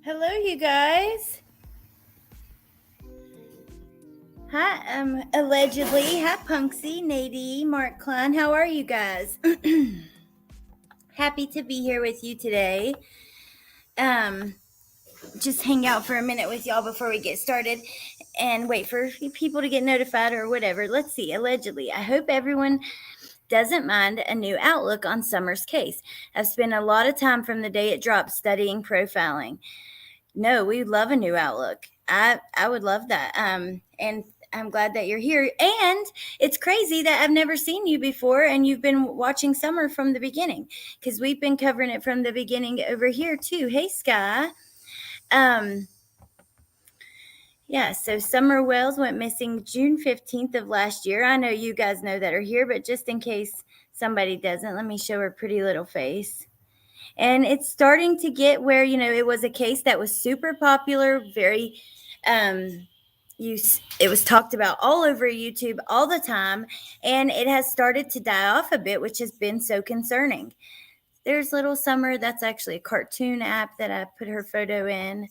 Hello, you guys. Hi, allegedly. Hi, Punksy, Nadie, Mark Klein. How are you guys? Happy to be here with you today. Um, just hang out for a minute with y'all before we get started and wait for people to get notified or whatever. Let's see, allegedly. I hope everyone doesn't mind a new outlook on Summer's case. I've spent a lot of time from the day it dropped studying profiling. No, we love a new outlook. I would love that. And I'm glad that you're here. And it's crazy that I've never seen you before and you've been watching Summer from the beginning because we've been covering it from the beginning over here too. Hey, Sky. Um, yeah, so Summer Wells went missing June 15th of last year. I know you guys know that are here, but just in case somebody doesn't, let me show her pretty little face. And it's starting to get where, it was a case that was super popular, very it was talked about all over YouTube all the time, and it has started to die off a bit, which has been so concerning. There's little Summer. That's actually a cartoon app that I put her photo in.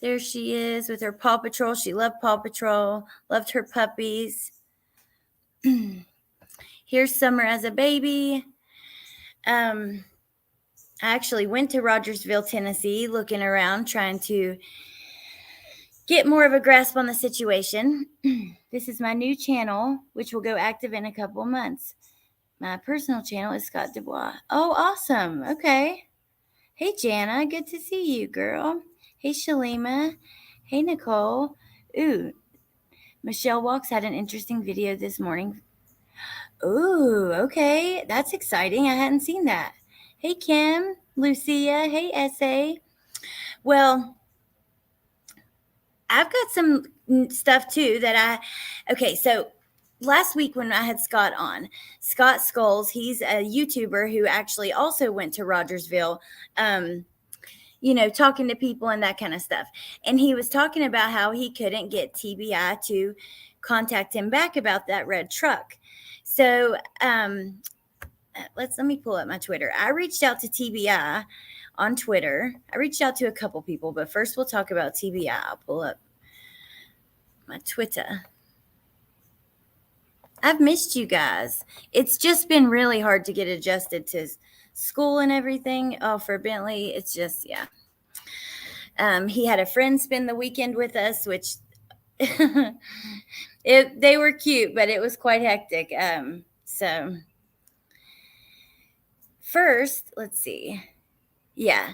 There she is with her Paw Patrol. She loved Paw Patrol, loved her puppies. Here's Summer as a baby. I actually went to Rogersville, Tennessee, looking around, trying to get more of a grasp on the situation. This is my new channel, which will go active in a couple months. My personal channel is Scott Dubois. Oh, awesome. Okay. Hey, Jana. Good to see you, girl. Hey, Shalima. Hey, Nicole. Ooh, Michelle Walks had an interesting video this morning. Ooh, okay. That's exciting. I hadn't seen that. Hey, Kim. Lucia. Hey, S.A. Well, I've got some stuff too okay, so last week when I had Scott on, Scott Skulls, he's a YouTuber who actually also went to Rogersville, talking to people and that kind of stuff. And he was talking about how he couldn't get TBI to contact him back about that red truck. So let me pull up my Twitter. I reached out to TBI on Twitter. I reached out to a couple people, but first we'll talk about TBI. I'll pull up my Twitter. I've missed you guys. It's just been really hard to get adjusted to school and everything. Oh, for Bentley, it's just, yeah. He had a friend spend the weekend with us, which they were cute, but it was quite hectic. So first, let's see. Yeah.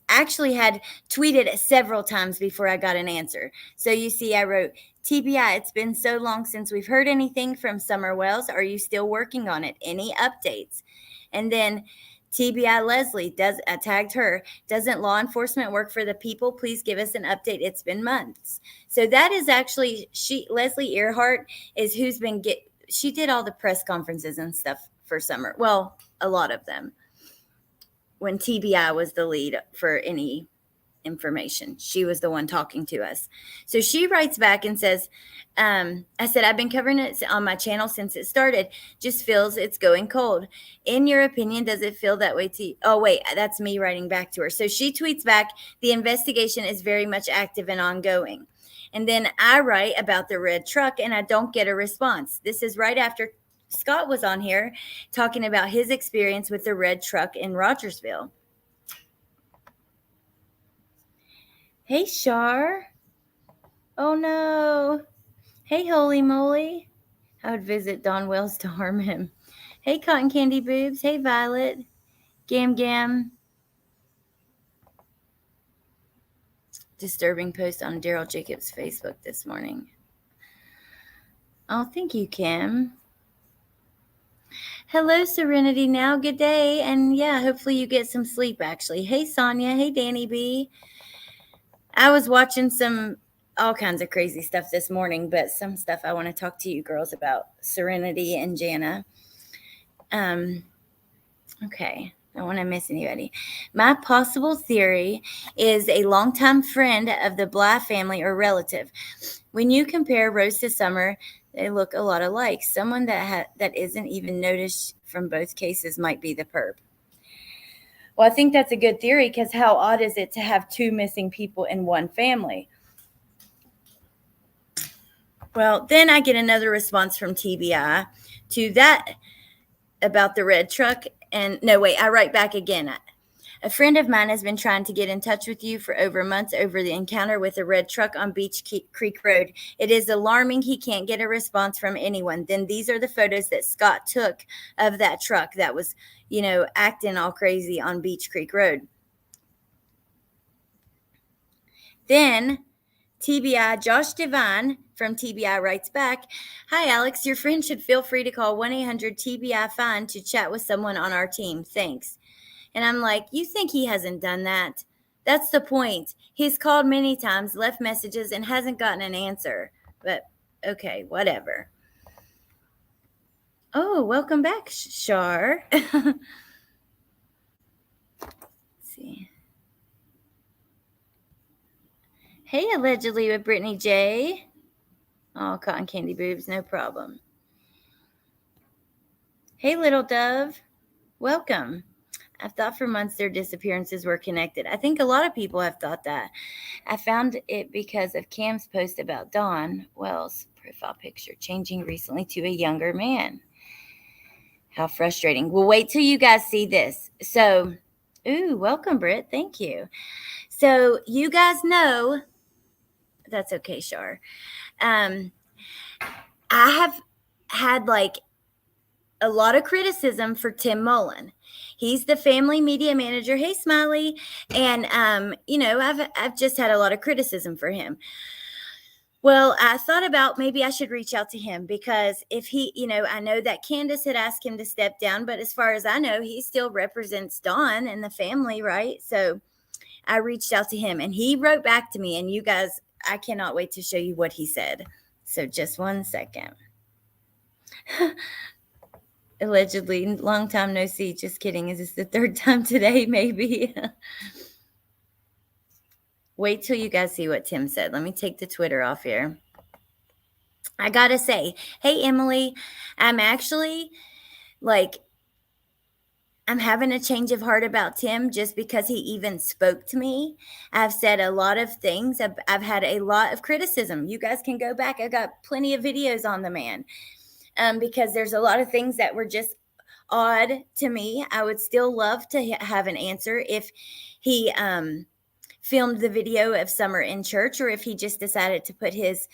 Actually had tweeted several times before I got an answer. So you see, I wrote, TBI, it's been so long since we've heard anything from Summer Wells. Are you still working on it? Any updates? And then TBI Leslie, I tagged her, doesn't law enforcement work for the people? Please give us an update. It's been months. So that is actually, Leslie Earhart is who's been she did all the press conferences and stuff for Summer. Well, a lot of them. When TBI was the lead for any information, she was the one talking to us. So she writes back and says, I said, I've been covering it on my channel since it started. Just feels it's going cold. In your opinion, does it feel that way to you? Oh, wait, that's me writing back to her. So she tweets back, the investigation is very much active and ongoing. And then I write about the red truck and I don't get a response. This is right after Scott was on here talking about his experience with the red truck in Rogersville. Hey, Shar. Oh, no. Hey, holy moly. I would visit Don Wells to harm him. Hey, Cotton Candy Boobs. Hey, Violet. Gam Gam. Disturbing post on Daryl Jacobs' Facebook this morning. Oh, thank you, Kim. Hello, Serenity Now. Good day. And yeah, hopefully you get some sleep, actually. Hey, Sonia. Hey, Danny B. I was watching all kinds of crazy stuff this morning, but some stuff I want to talk to you girls about, Serenity and Jana. Okay. I don't want to miss anybody. My possible theory is a longtime friend of the Bly family or relative. When you compare Rose to Summer, they look a lot alike. Someone that isn't even noticed from both cases might be the perp. Well, I think that's a good theory because how odd is it to have two missing people in one family? Well, then I get another response from TBI to that about the red truck. And no, wait, I write back again. A friend of mine has been trying to get in touch with you for over months over the encounter with a red truck on Beach Creek Road. It is alarming he can't get a response from anyone. Then these are the photos that Scott took of that truck that was, acting all crazy on Beach Creek Road. Then TBI, Josh Devine from TBI writes back, "Hi, Alex. Your friend should feel free to call 1-800-TBI-FINE to chat with someone on our team. Thanks." And I'm like, you think he hasn't done that? That's the point. He's called many times, left messages, and hasn't gotten an answer. But okay, whatever. Oh, welcome back, Shar. Let's see. Hey, allegedly with Brittany J. Oh, cotton candy boobs, no problem. Hey, little dove. Welcome. I've thought for months their disappearances were connected. I think a lot of people have thought that. I found it because of Cam's post about Don Wells' profile picture changing recently to a younger man. How frustrating. Well, wait till you guys see this. So, welcome, Britt. Thank you. So, you guys know, that's okay, Shar. I have had a lot of criticism for Tim Mullen. He's the family media manager. Hey, Smiley. And, I've just had a lot of criticism for him. Well, I thought about maybe I should reach out to him because if he, I know that Candace had asked him to step down, but as far as I know, he still represents Dawn and the family, right? So I reached out to him and he wrote back to me. And you guys, I cannot wait to show you what he said. So just one second. Allegedly, long time no see. Just kidding. Is this the third time today? Maybe. Wait till you guys see what Tim said. Let me take the Twitter off here. I gotta say, hey, Emily, I'm actually I'm having a change of heart about Tim just because he even spoke to me. I've said a lot of things. I've had a lot of criticism. You guys can go back. I got plenty of videos on the man because there's a lot of things that were just odd to me. I would still love to have an answer if he filmed the video of Summer in church or if he just decided to put his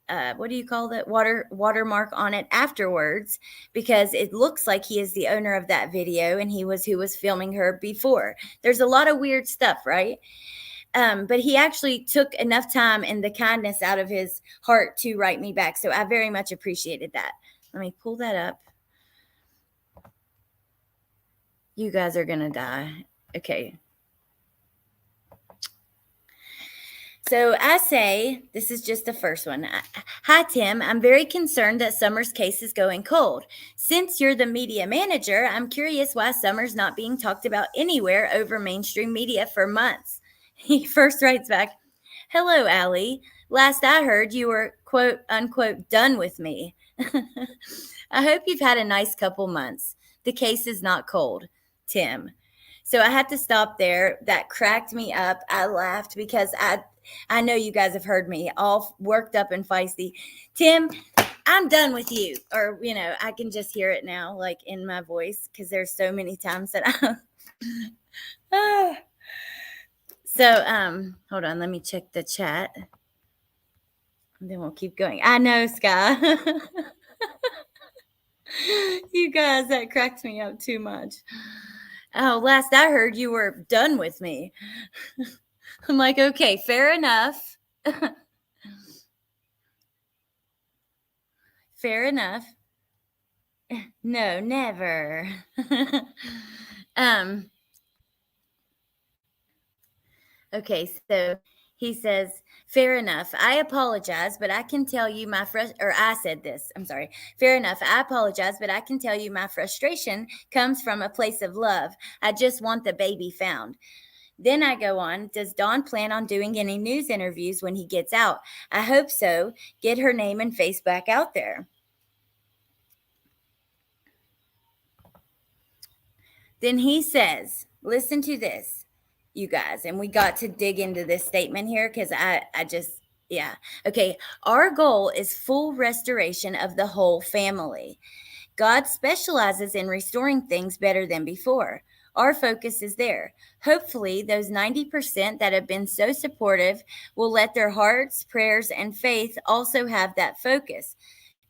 what do you call that watermark on it afterwards, because it looks like he is the owner of that video and he was who was filming her before. There's a lot of weird stuff, right? But he actually took enough time and the kindness out of his heart to write me back. So I very much appreciated that. Let me pull that up. You guys are gonna die. Okay. So I say, this is just the first one. Hi, Tim. I'm very concerned that Summer's case is going cold. Since you're the media manager, I'm curious why Summer's not being talked about anywhere over mainstream media for months. He first writes back, "Hello, Allie. Last I heard, you were, quote, unquote, done with me. I hope you've had a nice couple months. The case is not cold. Tim." So I had to stop there. That cracked me up. I laughed because I know you guys have heard me all worked up and feisty. Tim, I'm done with you. Or, I can just hear it now, in my voice, because there's so many times that So, hold on, let me check the chat. And then we'll keep going. I know, Sky. You guys, that cracked me up too much. Oh, last I heard, you were done with me. I'm like, okay, fair enough. Fair enough. No, never. Okay, so he says, fair enough. I apologize, but I can tell you I said this. I'm sorry. Fair enough. I apologize, but I can tell you my frustration comes from a place of love. I just want the baby found. Then I go on, does Dawn plan on doing any news interviews when he gets out? I hope so. Get her name and face back out there. Then he says, listen to this, you guys. And we got to dig into this statement here because I just, yeah. Okay. Our goal is full restoration of the whole family. God specializes in restoring things better than before. Our focus is there. Hopefully, those 90% that have been so supportive will let their hearts, prayers, and faith also have that focus.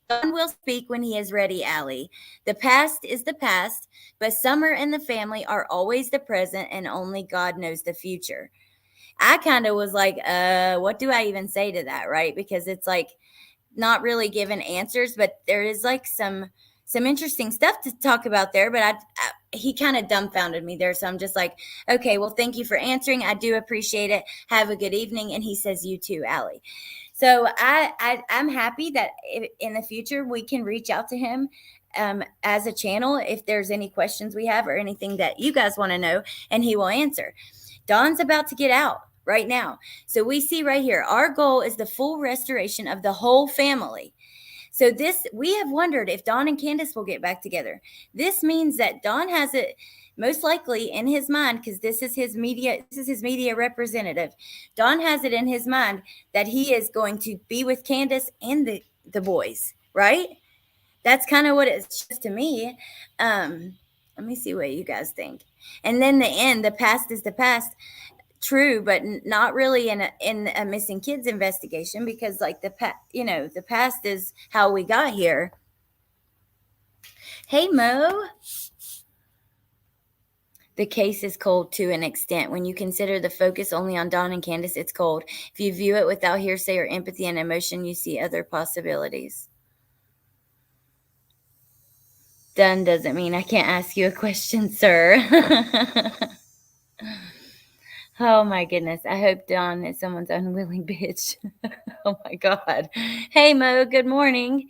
Don will speak when he is ready, Allie. The past is the past, but Summer and the family are always the present, and only God knows the future. I kind of was like, what do I even say to that, right? Because it's like not really given answers, but there is like some interesting stuff to talk about there. But he kind of dumbfounded me there, so I'm just like, okay, well, thank you for answering. I do appreciate it. Have a good evening. And he says, you too, Allie. So I'm happy that in the future we can reach out to him as a channel if there's any questions we have or anything that you guys want to know, and he will answer. Don's about to get out right now. So we see right here, our goal is the full restoration of the whole family. So this, we have wondered if Don and Candace will get back together. This means that Don has it most likely in his mind, because this is his media representative. Don has it in his mind that he is going to be with Candace and the boys, right? That's kind of what it shows to me. Let me see what you guys think. And then the end, the past is the past. True, but not really in a missing kids investigation, because like the past is how we got here. Hey Mo. The case is cold to an extent. When you consider the focus only on Don and Candace, it's cold. If you view it without hearsay or empathy and emotion, you see other possibilities. Done doesn't mean I can't ask you a question, sir. Oh my goodness. I hope Don is someone's unwilling bitch. Oh my God. Hey Mo, good morning.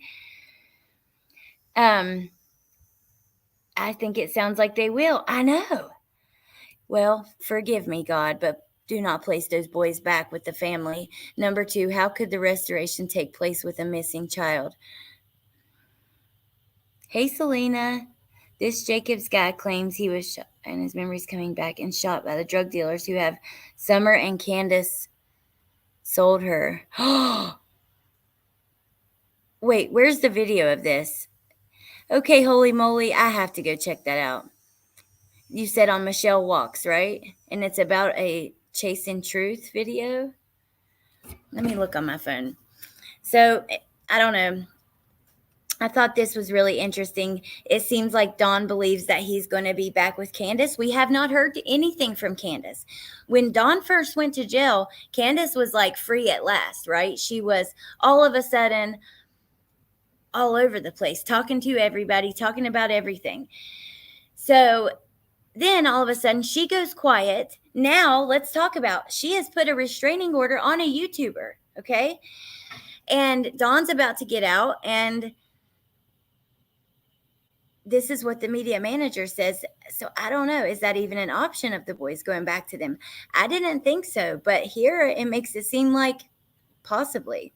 I think it sounds like they will. I know. Well, forgive me, God, but do not place those boys back with the family. Number 2, how could the restoration take place with a missing child? Hey Selena. This Jacobs guy claims he was shot and his memory's coming back and shot by the drug dealers who have Summer and Candace sold her. Wait, where's the video of this? Okay, holy moly, I have to go check that out. You said on Michelle Walks, right? And it's about a Chasing Truth video. Let me look on my phone. So, I don't know. I thought this was really interesting. It seems like Don believes that he's going to be back with Candace. We have not heard anything from Candace. When Don first went to jail, Candace was like free at last, right? She was all of a sudden all over the place, talking to everybody, talking about everything. So then all of a sudden she goes quiet. Now let's talk about, she has put a restraining order on a YouTuber, okay? And Don's about to get out, and this is what the media manager says. So I don't know. Is that even an option of the boys going back to them? I didn't think so, but here it makes it seem like possibly.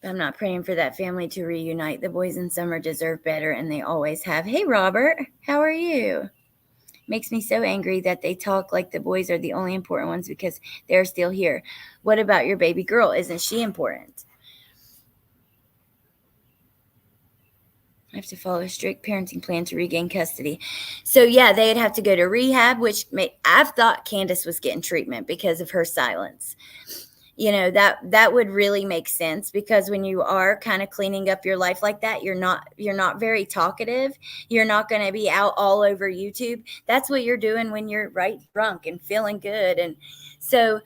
I'm not praying for that family to reunite. The boys in Summer deserve better, and they always have. Hey, Robert, how are you? Makes me so angry that they talk like the boys are the only important ones because they're still here. What about your baby girl? Isn't she important? I have to follow a strict parenting plan to regain custody. So, yeah, they'd have to go to rehab, which I've thought Candace was getting treatment because of her silence. You know, that would really make sense, because when you are kind of cleaning up your life like that, you're not very talkative. You're not going to be out all over YouTube. That's what you're doing when you're right drunk and feeling good. And so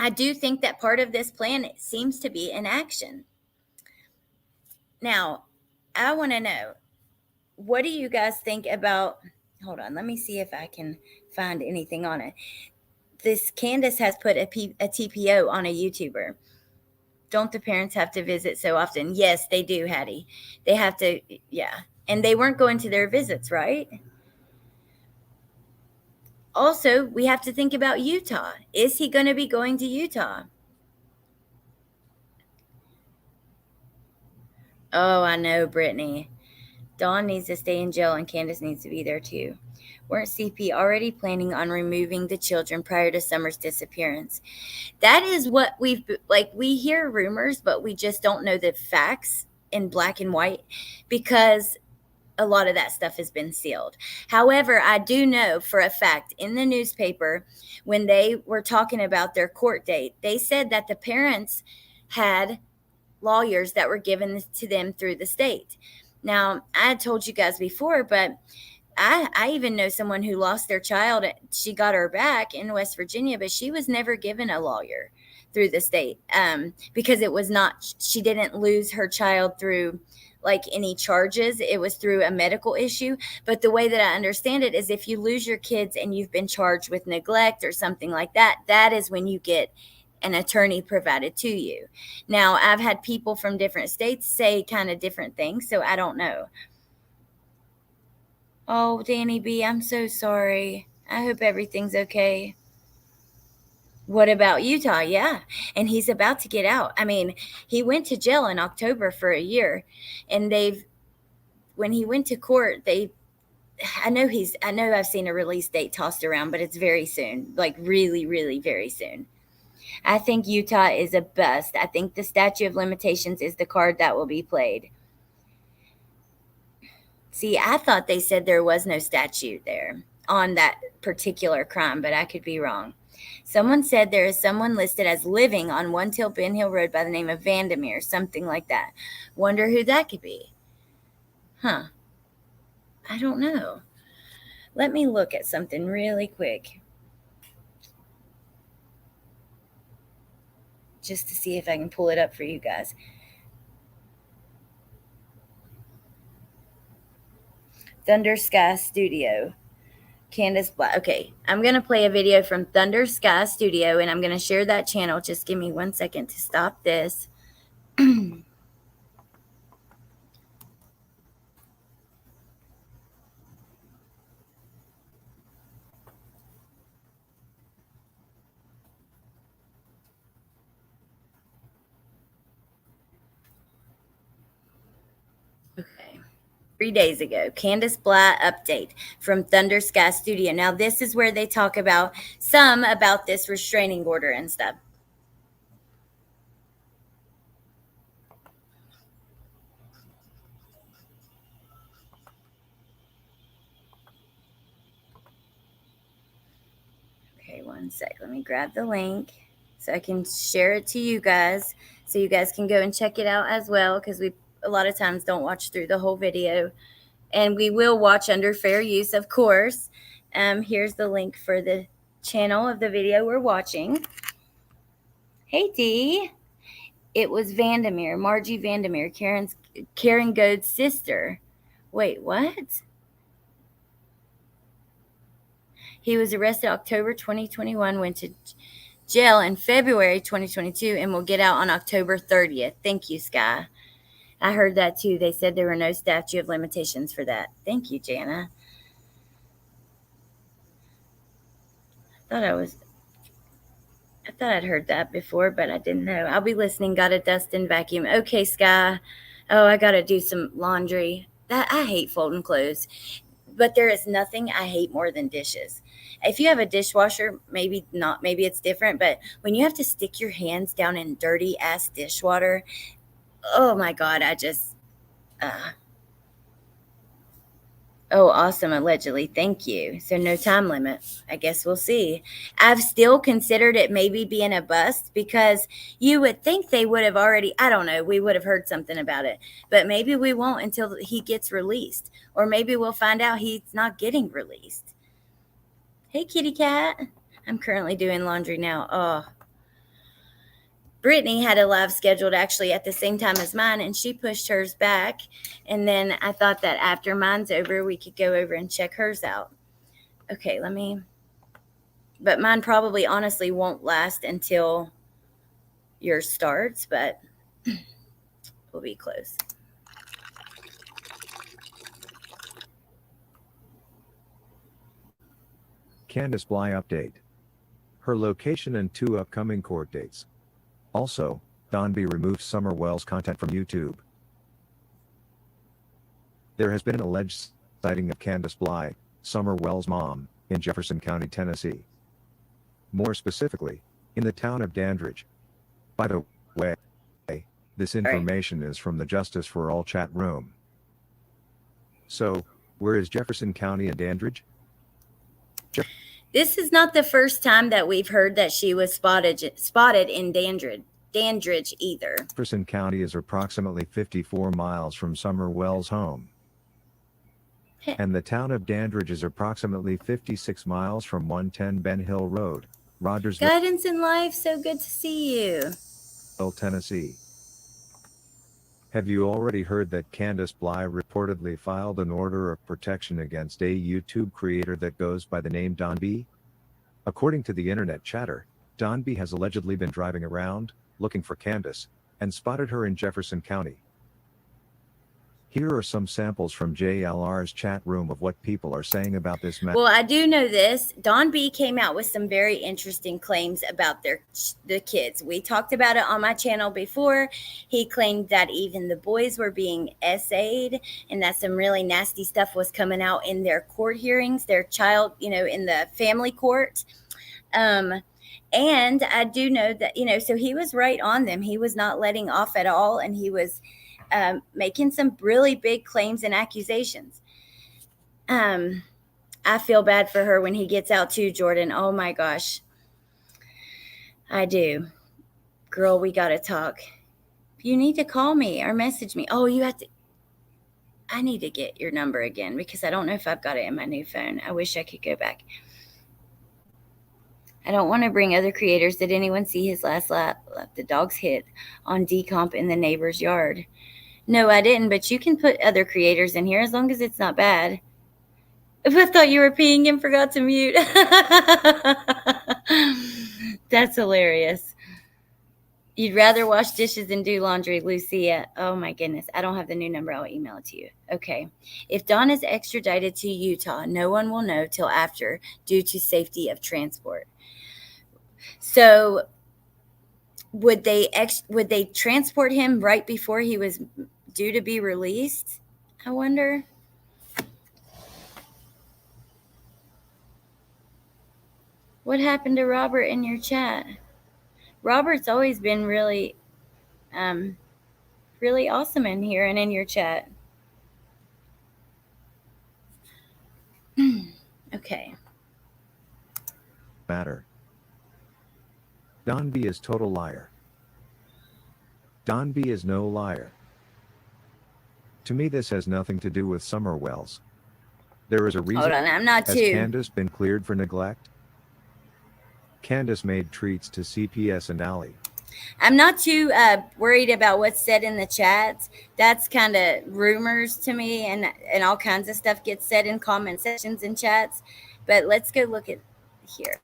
I do think that part of this plan seems to be in action. Now, I want to know, what do you guys think about, hold on, let me see if I can find anything on it. This Candace has put a TPO on a YouTuber. Don't the parents have to visit so often? Yes, they do, Hattie. They have to, yeah. And they weren't going to their visits, right? Also, we have to think about Utah. Is he going to be going to Utah? Oh, I know, Brittany. Dawn needs to stay in jail and Candace needs to be there too. Weren't CP already planning on removing the children prior to Summer's disappearance? That is what we hear rumors, but we just don't know the facts in black and white because a lot of that stuff has been sealed. However, I do know for a fact in the newspaper when they were talking about their court date, they said that the parents had lawyers that were given to them through the state. Now, I had told you guys before, but I even know someone who lost their child. She got her back in West Virginia, but she was never given a lawyer through the state because it was not, she didn't lose her child through like any charges. It was through a medical issue. But the way that I understand it is if you lose your kids and you've been charged with neglect or something like that, that is when you get an attorney provided to you. Now, I've had people from different states say kind of different things, so I don't know. Oh, Danny B, I'm so sorry. I hope everything's okay. What about Utah? Yeah. And he's about to get out. I mean, he went to jail in October for a year. And when he went to court, I know I've seen a release date tossed around, but it's very soon. Like really, really very soon. I think Utah is a bust. I think the statute of limitations is the card that will be played. See, I thought they said there was no statute there on that particular crime, but I could be wrong. Someone said there is someone listed as living on One Till Ben Hill Road by the name of Vandermeer, something like that. Wonder who that could be. Huh. I don't know. Let me look at something really quick. Just to see if I can pull it up for you guys. Thunder Sky Studio. Candace Black. Okay, I'm going to play a video from Thunder Sky Studio, and I'm going to share that channel. Just give me 1 second to stop this. Okay. 3 days ago, Candace Blatt update from Thunder Sky Studio. Now, this is where they talk about this restraining order and stuff. Okay, 1 sec. Let me grab the link so I can share it to you guys so you guys can go and check it out as well because we a lot of times don't watch through the whole video. And we will watch under fair use, of course. Here's the link for the channel of the video we're watching. Hey, Dee. It was Vandermeer, Margie Vandermeer, Karen Goad's sister. Wait, what? He was arrested October 2021, went to jail in February 2022, and will get out on October 30th. Thank you, Sky. I heard that too. They said there were no statute of limitations for that. Thank you, Jana. I thought I'd heard that before, but I didn't know. I'll be listening. Got to dust and vacuum. Okay, Sky. Oh, I got to do some laundry. I hate folding clothes, but there is nothing I hate more than dishes. If you have a dishwasher, maybe not, maybe it's different, but when you have to stick your hands down in dirty ass dishwater, oh my God, oh, awesome. Allegedly. Thank you. So no time limit. I guess we'll see. I've still considered it maybe being a bust because you would think they would have already, I don't know, we would have heard something about it, but maybe we won't until he gets released, or maybe we'll find out he's not getting released. Hey, kitty cat. I'm currently doing laundry now. Oh, Brittany had a live scheduled actually at the same time as mine, and she pushed hers back. And then I thought that after mine's over, we could go over and check hers out. Okay, but mine probably honestly won't last until yours starts, but we'll be close. Candace Bly update. Her location and 2 upcoming court dates. Also, Don B removed Summer Wells content from YouTube. There has been an alleged sighting of Candace Bly, Summer Wells' mom, in Jefferson County, Tennessee. More specifically, in the town of Dandridge. By the way, this information is from the Justice for All chat room. So, where is Jefferson County and Dandridge? This is not the first time that we've heard that she was spotted in Dandridge either. Jefferson County is approximately 54 miles from Summer Wells' home. And the town of Dandridge is approximately 56 miles from 110 Ben Hill Road, Rogersville, Guidance in life, so good to see you. Tennessee. Have you already heard that Candace Bly reportedly filed an order of protection against a YouTube creator that goes by the name Don B? According to the internet chatter, Don B has allegedly been driving around, looking for Candace, and spotted her in Jefferson County. Here are some samples from JLR's chat room of what people are saying about this matter. Well, I do know this. Don B came out with some very interesting claims about the kids. We talked about it on my channel before. He claimed that even the boys were being essayed and that some really nasty stuff was coming out in their court hearings, their child, in the family court. And I do know that, so he was right on them. He was not letting off at all, and he was making some really big claims and accusations. I feel bad for her when he gets out too, Jordan. Oh my gosh. I do. Girl, we got to talk. You need to call me or message me. Oh, you have to. I need to get your number again because I don't know if I've got it in my new phone. I wish I could go back. I don't want to bring other creators. Did anyone see his last lap? The dog's hit on decomp in the neighbor's yard. No, I didn't, but you can put other creators in here as long as it's not bad. If I thought you were peeing and forgot to mute. That's hilarious. You'd rather wash dishes than do laundry, Lucia. Oh my goodness. I don't have the new number. I'll email it to you. Okay. If Don is extradited to Utah, no one will know till after due to safety of transport. So would they transport him right before he was due to be released? I wonder. What happened to Robert in your chat? Robert's always been really awesome in here and in your chat. Okay. Matter. Don B is total liar. Don B is no liar. To me, this has nothing to do with Summer Wells. There is a reason. Hold on, I'm not Has too. Candace been cleared for neglect? Candace made treats to CPS and Allie. I'm not too worried about what's said in the chats. That's kind of rumors to me, and all kinds of stuff gets said in comment sections and chats. But let's go look at here.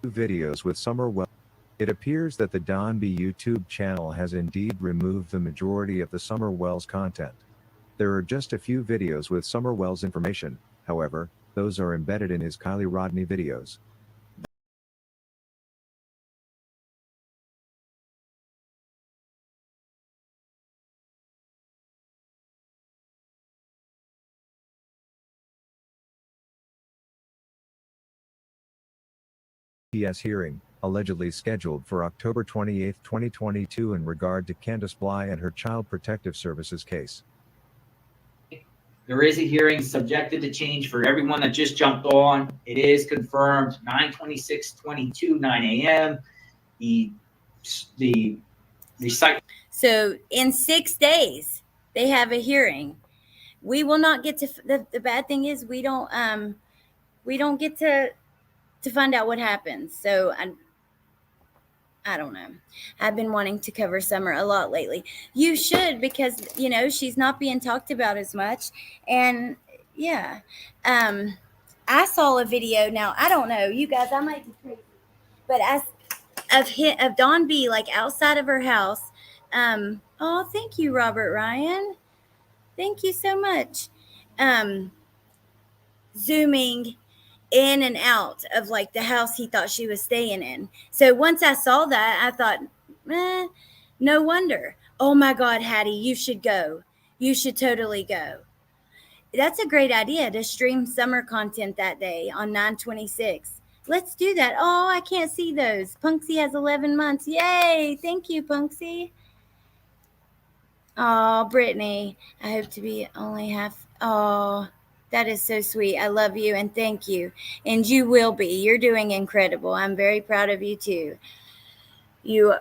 Videos with Summer Wells. It appears that the Don B YouTube channel has indeed removed the majority of the Summer Wells content. There are just a few videos with Summer Wells information, however, those are embedded in his Kylie Rodney videos. CPS hearing, allegedly scheduled for October 28, 2022 in regard to Candace Bly and her Child Protective Services case. There is a hearing subjected to change for everyone that just jumped on. It is confirmed 9/26/22, 9 a.m. The recycle. So in 6 days, they have a hearing. We will not get to the bad thing is we don't get to find out what happens. So I don't know. I've been wanting to cover Summer a lot lately. You should, because she's not being talked about as much. And yeah, I saw a video. Now I don't know, you guys. I might be crazy, but of Dawn B like outside of her house. Oh, thank you, Robert Ryan. Thank you so much. Zooming in and out of like the house he thought she was staying in. So once I saw that, I thought, no wonder. Oh my God, Hattie, you should go. You should totally go. That's a great idea to stream summer content that day on 9/26. Let's do that. Oh, I can't see those. Punksy has 11 months. Yay! Thank you, Punksy. Oh, Brittany, I hope to be only half. Oh, that is so sweet. I love you and thank you. And you will be. You're doing incredible. I'm very proud of you too. You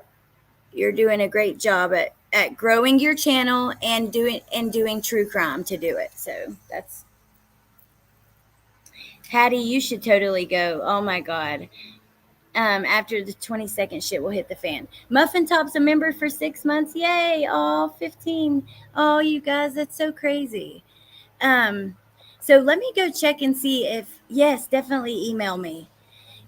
you're doing a great job at growing your channel and doing true crime to do it. So that's Hattie, you should totally go. Oh my God. After the 22nd shit will hit the fan. Muffin Top's a member for 6 months. Yay. Oh, 15. Oh, you guys, that's so crazy. So let me go check and see if, yes, definitely email me.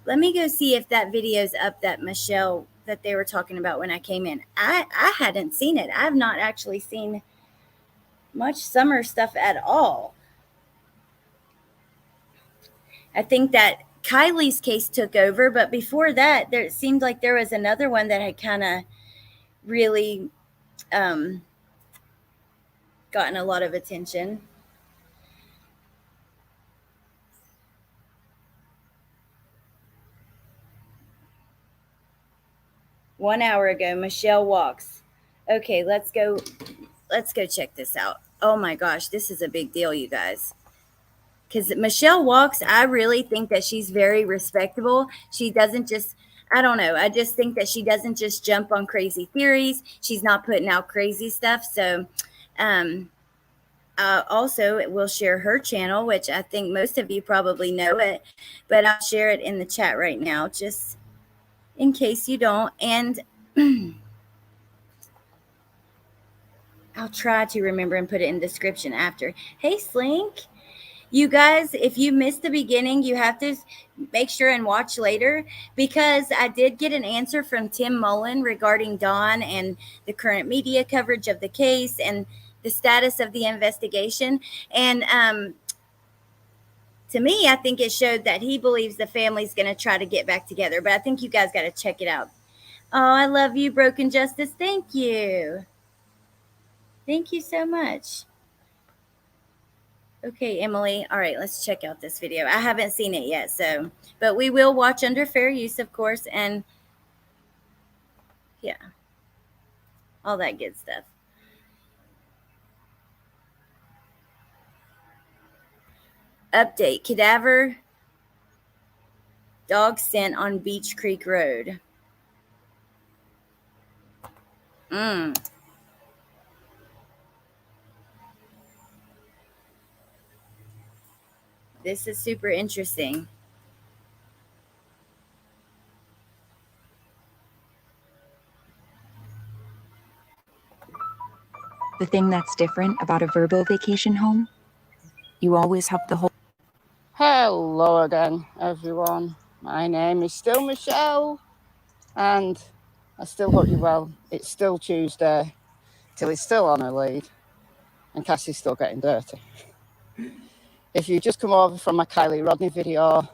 Let me go see if that video's up that Michelle that they were talking about when I came in. I hadn't seen it. I've not actually seen much summer stuff at all. I think that Kylie's case took over, but before that, it seemed like there was another one that had kind of really gotten a lot of attention. One hour ago, Michelle walks. Okay, let's go check this out. Oh my gosh, this is a big deal, you guys. Because Michelle walks, I really think that she's very respectable. She doesn't just, I don't know, I just think that she doesn't just jump on crazy theories. She's not putting out crazy stuff. So, also, we'll share her channel, which I think most of you probably know it, but I'll share it in the chat right now, just in case you don't. And I'll try to remember and put it in the description after. Hey, Slink. You guys, if you missed the beginning, you have to make sure and watch later, because I did get an answer from Tim Mullen regarding Dawn and the current media coverage of the case and the status of the investigation. And to me, I think it showed that he believes the family's going to try to get back together. But I think you guys got to check it out. Oh, I love you, Broken Justice. Thank you. Thank you so much. Okay, Emily. All right, let's check out this video. I haven't seen it yet, so, but we will watch under fair use, of course, and yeah, all that good stuff. Update: cadaver dog scent on Beach Creek Road. This is super interesting. The thing that's different about a Verbo vacation home, you always have the whole. Hello again, everyone. My name is still Michelle, and I still hope you're well. It's still Tuesday, Tilly's still on her lead, and Cassie's still getting dirty. If you just come over from my Kylie Rodney video,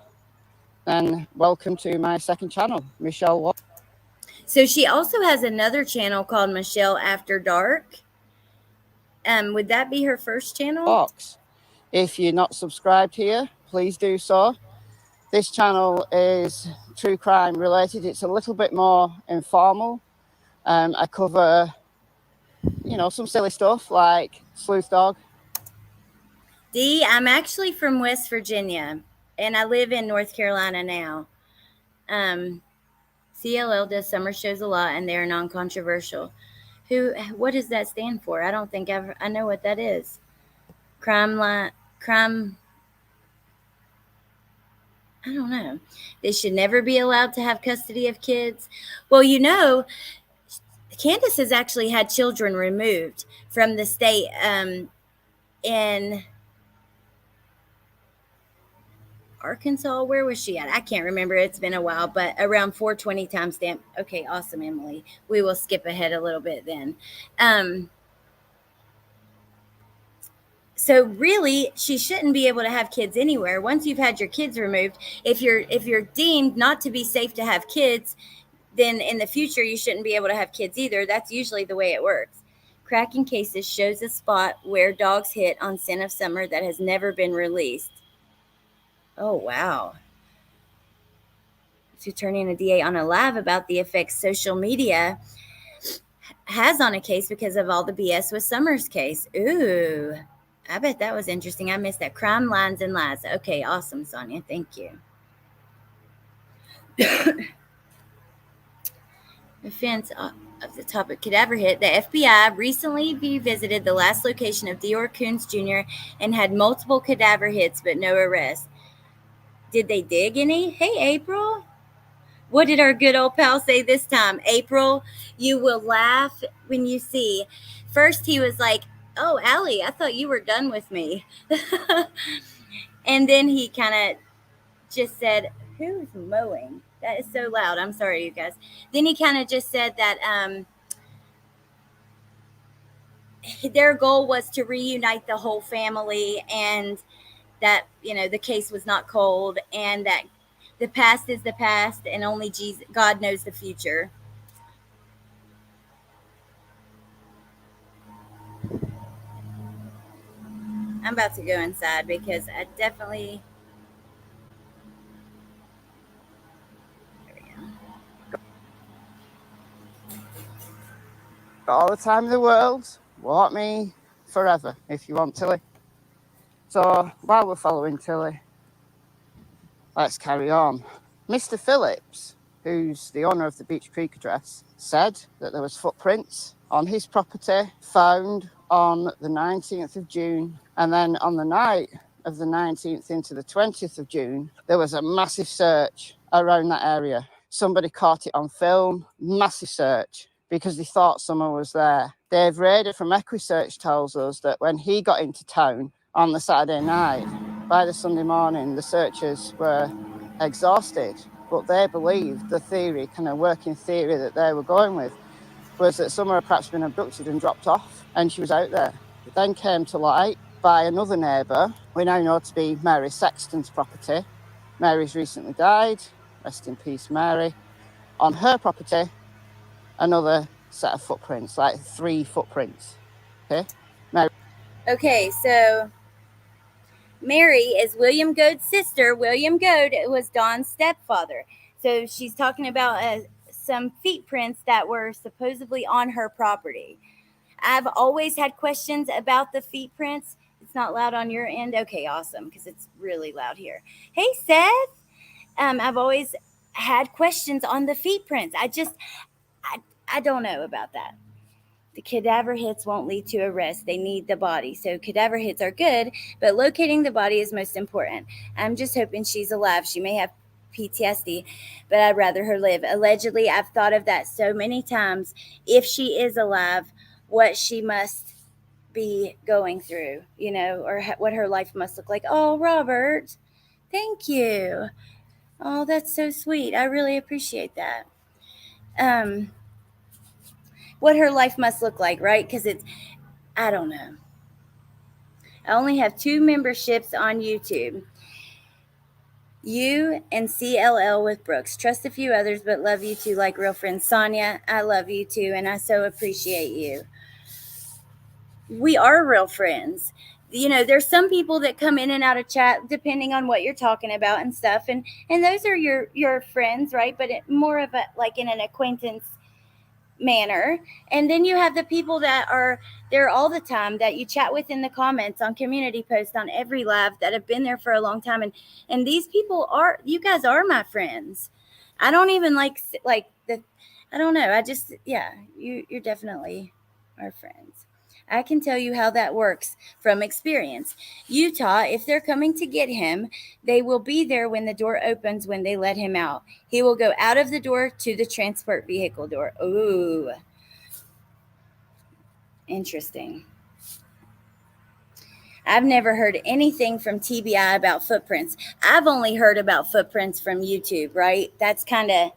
then welcome to my second channel, Michelle Walks. So she also has another channel called Michelle After Dark. Would that be her first channel? If you're not subscribed here, please do so. This channel is true crime related. It's a little bit more informal. I cover, some silly stuff like Sleuth Dog. Dee, I'm actually from West Virginia, and I live in North Carolina now. CLL does summer shows a lot, and they're non-controversial. What does that stand for? I don't think I know what that is. Crime. I don't know. They should never be allowed to have custody of kids. Well, Candace has actually had children removed from the state in Arkansas. Where was she at? I can't remember. It's been a while, but around 420 timestamp. Okay, awesome, Emily. We will skip ahead a little bit then. So really, she shouldn't be able to have kids anywhere. Once you've had your kids removed, if you're deemed not to be safe to have kids, then in the future you shouldn't be able to have kids either. That's usually the way it works. cracking cases shows a spot where dogs hit on scent of summer that has never been released. Oh, wow. To turning a DA on a live about the effects social media has on a case because of all the BS with Summer's case. Ooh, I bet that was interesting. I missed that. Crime, lines, and lies. Okay, awesome, Sonia. Thank you. Defense of the topic cadaver hit. The FBI recently revisited the last location of Theodore Coons Jr. and had multiple cadaver hits but no arrests. Did they dig any? Hey, April. What did our good old pal say this time? April, you will laugh when you see. First, he was like, oh, Allie, I thought you were done with me. And then he kind of just said, who's mowing? That is so loud. I'm sorry, you guys. Then he kind of just said that their goal was to reunite the whole family, and that, you know, the case was not cold, and that the past is the past, and only Jesus, God knows the future. I'm about to go inside because I definitely. There we go. Got all the time in the world. Walk me forever if you want, Tilly. So while we're following Tilly, let's carry on. Mr. Phillips, who's the owner of the Beach Creek address, said that there was footprints on his property found on the 19th of June. And then on the night of the 19th into the 20th of June, there was a massive search around that area. Somebody caught it on film, massive search, because they thought someone was there. Dave Rader from EquiSearch tells us that when he got into town on the Saturday night, by the Sunday morning, the searchers were exhausted, but they believed the theory, kind of working theory that they were going with, was that Summer had perhaps been abducted and dropped off, and she was out there. It then came to light by another neighbour, we now know to be Mary Sexton's property. Mary's recently died, rest in peace, Mary. On her property, another set of footprints, like 3 footprints. Okay, Mary. Okay, so Mary is William Goade's sister. William Goade was Dawn's stepfather. So she's talking about some feet prints that were supposedly on her property. I've always had questions about the feet prints. It's not loud on your end? Okay, awesome, because it's really loud here. Hey, Seth. I've always had questions on the feet prints. I don't know about that. The cadaver hits won't lead to arrest. They need the body. So cadaver hits are good, but locating the body is most important. I'm just hoping she's alive. She may have PTSD, but I'd rather her live. Allegedly, I've thought of that so many times. If she is alive, what she must be going through, you know, or what her life must look like. Oh, Robert, thank you. Oh, that's so sweet. I really appreciate that. What her life must look like, right? Because I don't know. I only have 2 memberships on YouTube. You and CLL with Brooks. Trust a few others, but love you too like real friends. Sonia, I love you too, and I so appreciate you. We are real friends. You know, there's some people that come in and out of chat depending on what you're talking about and stuff, and those are your friends, right? But more of a like in an acquaintance manner. And then you have the people that are there all the time that you chat with in the comments on community posts on every live that have been there for a long time, and these people are, you guys are my friends. I don't even like the, I don't know, I just, yeah, you're definitely our friends. I can tell you how that works from experience. Utah, if they're coming to get him, they will be there when the door opens when they let him out. He will go out of the door to the transport vehicle door. Ooh. Interesting. I've never heard anything from TBI about footprints. I've only heard about footprints from YouTube, right? That's kind of,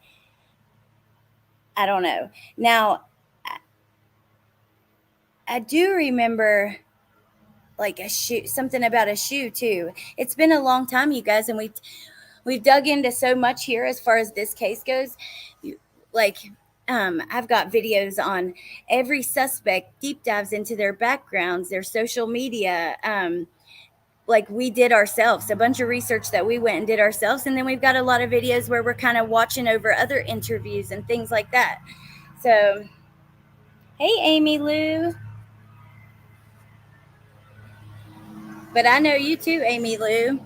I don't know. Now, I do remember like a shoe, something about a shoe too. It's been a long time, you guys, and we've dug into so much here as far as this case goes. Like I've got videos on every suspect, deep dives into their backgrounds, their social media. Like we did ourselves, a bunch of research that we went and did ourselves. And then we've got a lot of videos where we're kind of watching over other interviews and things like that. So, hey, Amy Lou. But I know you too, Amy Lou.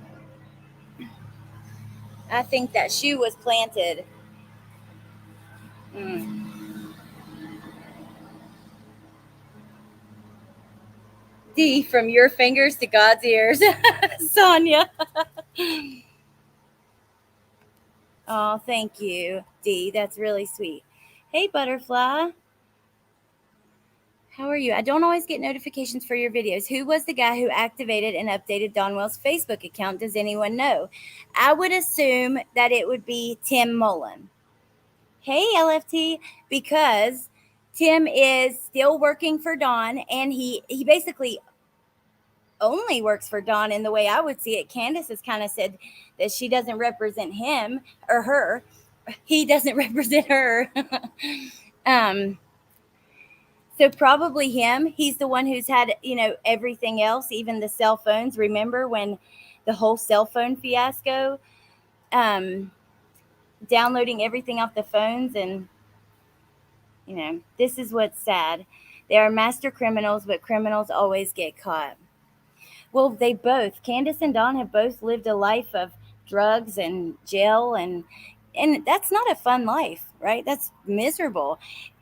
I think that shoe was planted. Mm. D, from your fingers to God's ears. Sonia. Oh, thank you, D. That's really sweet. Hey, Butterfly. How are you? I don't always get notifications for your videos. Who was the guy who activated and updated Donwell's Facebook account? Does anyone know? I would assume that it would be Tim Mullen. Hey, LFT, because Tim is still working for Dawn, and he basically only works for Dawn in the way I would see it. Candace has kind of said that she doesn't represent him or her. He doesn't represent her. um, so probably him. He's the one who's had, everything else, even the cell phones. Remember when the whole cell phone fiasco, downloading everything off the phones, and this is what's sad. They are master criminals, but criminals always get caught. Well, Candace and Dawn have both lived a life of drugs and jail, and that's not a fun life, right? That's miserable.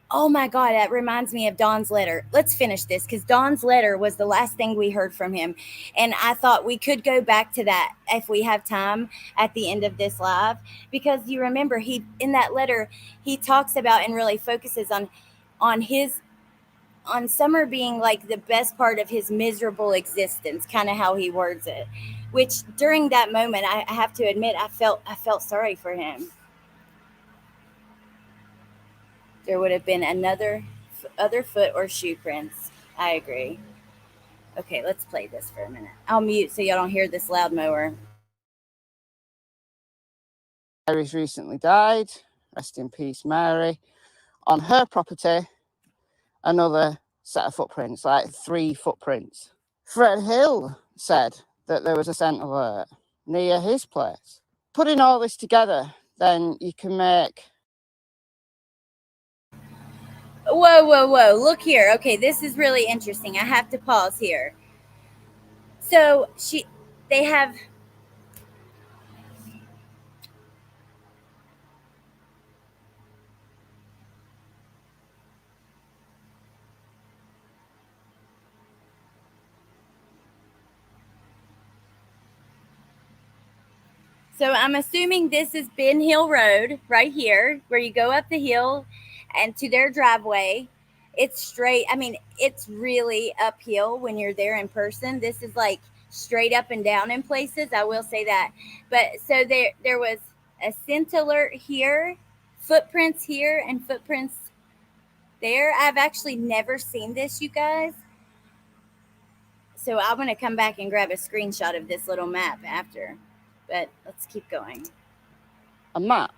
Oh my God, that reminds me of Dawn's letter. Let's finish this because Dawn's letter was the last thing we heard from him. And I thought we could go back to that if we have time at the end of this live. Because you remember, in that letter, he talks about and really focuses on summer being like the best part of his miserable existence, kind of how he words it. Which during that moment, I have to admit, I felt sorry for him. There would have been other foot or shoe prints. I agree. Okay, let's play this for a minute. I'll mute so y'all don't hear this loud mower. Mary's recently died. Rest in peace, Mary. On her property, another set of footprints, like 3 footprints. Fred Hill said that there was a scent alert near his place. Putting all this together, then you can make... Whoa. Look here. Okay, this is really interesting. I have to pause here. So they have... So I'm assuming this is Ben Hill Road right here, where you go up the hill and to their driveway. It's straight. I mean, it's really uphill when you're there in person. This is like straight up and down in places. I will say that. But so there was a scent alert here, footprints here, and footprints there. I've actually never seen this, you guys. So I'm going to come back and grab a screenshot of this little map after. But let's keep going. A map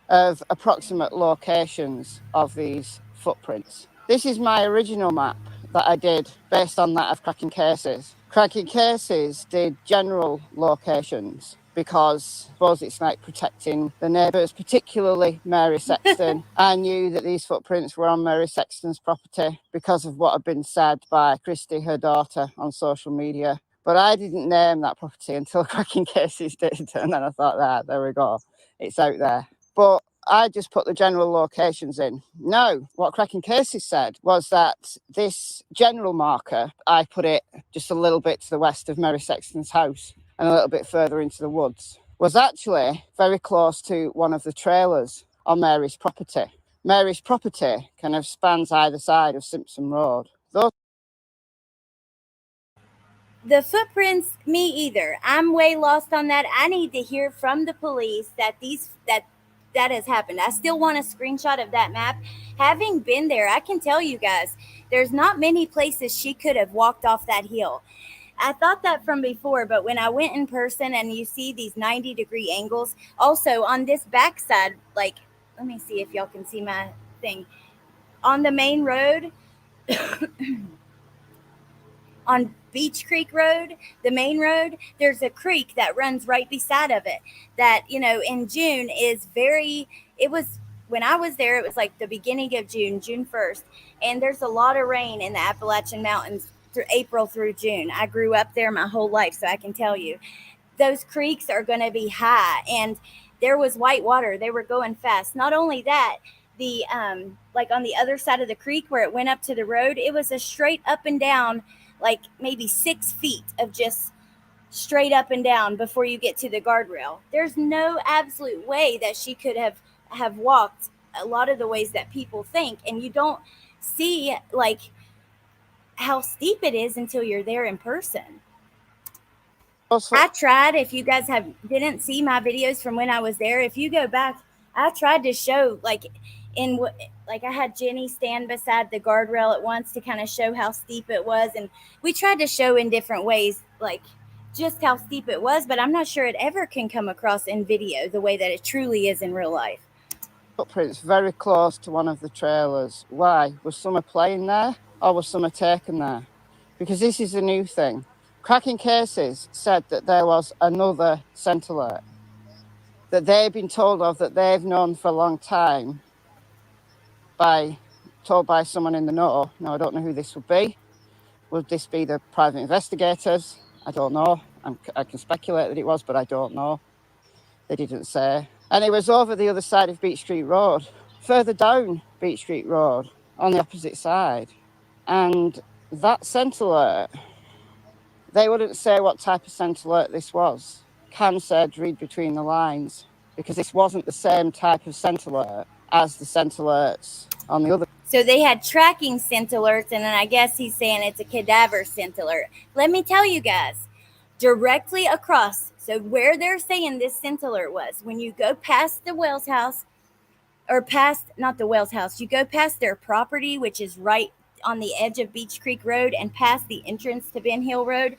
of approximate locations of these footprints. This is my original map that I did based on that of Cracking Cases. Cracking Cases did general locations because I suppose it's like protecting the neighbours, particularly Mary Sexton. I knew that these footprints were on Mary Sexton's property because of what had been said by Christy, her daughter, on social media. But I didn't name that property until Cracking Cases did. And then I thought, there we go. It's out there. But I just put the general locations in. No, what Cracking Cases said was that this general marker, I put it just a little bit to the west of Mary Sexton's house and a little bit further into the woods, was actually very close to one of the trailers on Mary's property. Mary's property kind of spans either side of Simpson Road. The footprints, me either. I'm way lost on that. I need to hear from the police that has happened. I still want a screenshot of that map. Having been there, I can tell you guys, there's not many places she could have walked off that hill. I thought that from before, but when I went in person and you see these 90-degree angles, also on this backside, like, let me see if y'all can see my thing. On the main road, on Beach Creek Road, the main road, there's a creek that runs right beside of it. That, in June is it was, when I was there, it was like the beginning of June, June 1st. And there's a lot of rain in the Appalachian Mountains through April through June. I grew up there my whole life, so I can tell you. Those creeks are going to be high, and there was white water. They were going fast. Not only that, the like on the other side of the creek where it went up to the road, it was a straight up and down, like maybe 6 feet of just straight up and down before you get to the guardrail. There's no absolute way that she could have walked a lot of the ways that people think, and you don't see like how steep it is until you're there in person. Also, I tried. If you guys didn't see my videos from when I was there, if you go back, I tried to show like I had Jenny stand beside the guardrail at once to kind of show how steep it was, and we tried to show in different ways like just how steep it was, but I'm not sure it ever can come across in video the way that it truly is in real life. footprints very close to one of the trailers. Why? Was someone playing there, or was someone taken there? Because this is a new thing. Cracking Cases said that there was another scent alert that they've been told of, that they've known for a long time, told by someone in the know. Now, I don't know who this would be. Would this be the private investigators? I don't know. I can speculate that it was, but I don't know. They didn't say. And it was over the other side of Beach Street Road, further down Beach Street Road, on the opposite side. And that scent alert, they wouldn't say what type of scent alert this was. Cam said, read between the lines, because this wasn't the same type of scent alert as the scent alerts on the other. So they had tracking scent alerts, and then I guess he's saying it's a cadaver scent alert. Let me tell you guys, directly across, so where they're saying this scent alert was, when you go past the Wells house, or not the Wells house, you go past their property, which is right on the edge of Beach Creek Road and past the entrance to Ben Hill Road.